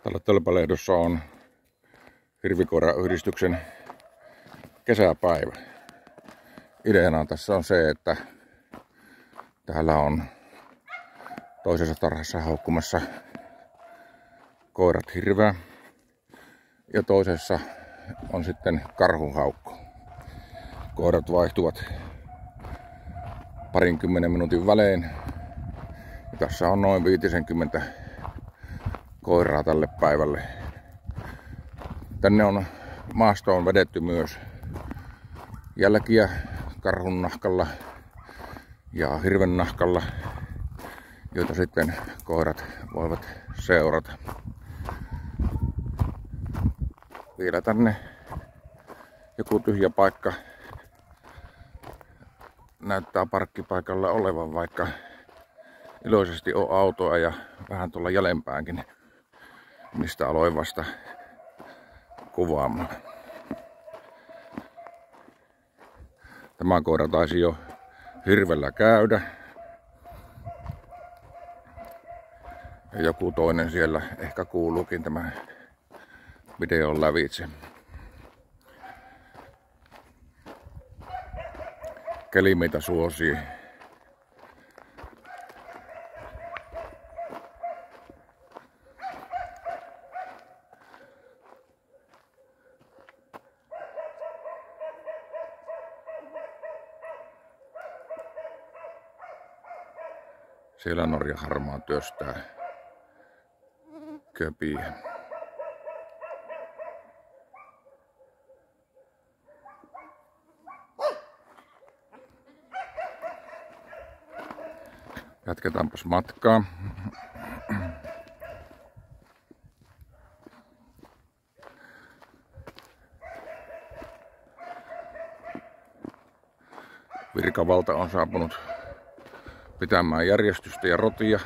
Täällä Tölpälehdossa on Hirvikoirayhdistyksen kesäpäivä. Ideana tässä on se, että täällä on toisessa tarhassa haukkumassa koirat hirveä ja toisessa on sitten karhuhaukku. Koirat vaihtuvat 20 minuutin välein. Ja tässä on noin 50 koiraa tälle päivälle. Tänne on maastoon vedetty myös jälkiä karhun nahkalla ja hirven nahkalla, joita sitten koirat voivat seurata. Vielä tänne joku tyhjä paikka näyttää parkkipaikalla olevan, vaikka iloisesti on autoa ja vähän tuolla jäljempäänkin, mistä aloin vasta kuvaamaan. Tämä koira taisi jo hirvellä käydä. Ja joku toinen siellä ehkä kuuluukin tämän videon lävitse. Keli meitä suosii. Siellä Norja harmaa työstää köpiä. Jatketaanpas matkaa. Virkavalta on saapunut pitämään järjestystä ja rotia.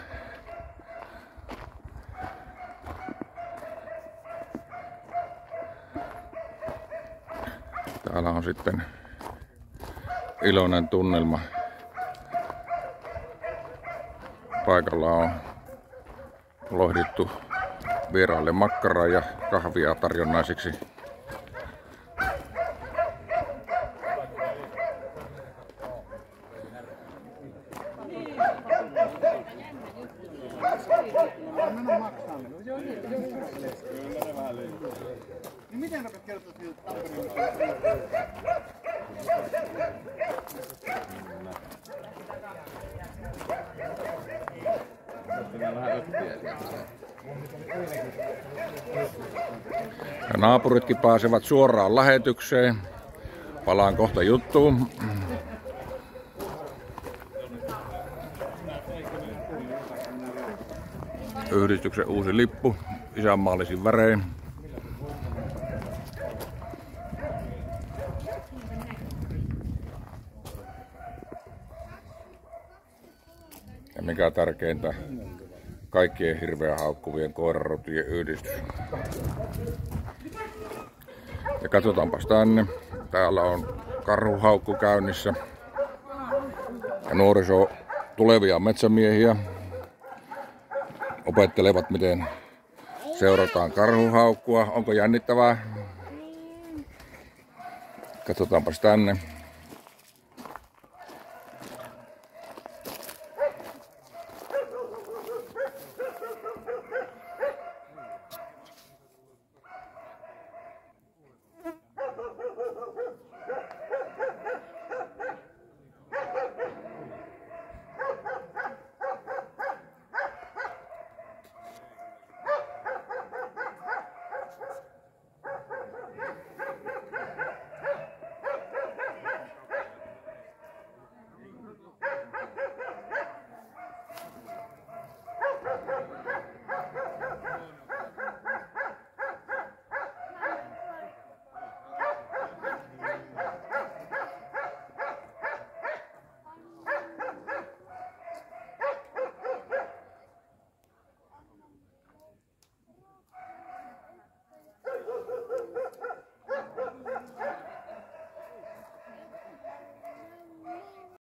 Täällä on sitten iloinen tunnelma. Paikalla on lohdittu vieraille makkaraa ja kahvia tarjonnaisiksi. Ja naapuritkin pääsevät suoraan lähetykseen. Palaan kohta juttuun. Yhdistyksen uusi lippu isänmaallisin värein. Ja mikä tärkeintä, kaikkien hirveä haukkuvien koirarotien yhdistys. Ja katsotaanpas tänne. Täällä on karhuhaukku käynnissä. Ja nuoriso, tulevia metsämiehiä, opettelevat, miten seurataan karhuhaukkua. Onko jännittävää? Katsotaanpas tänne.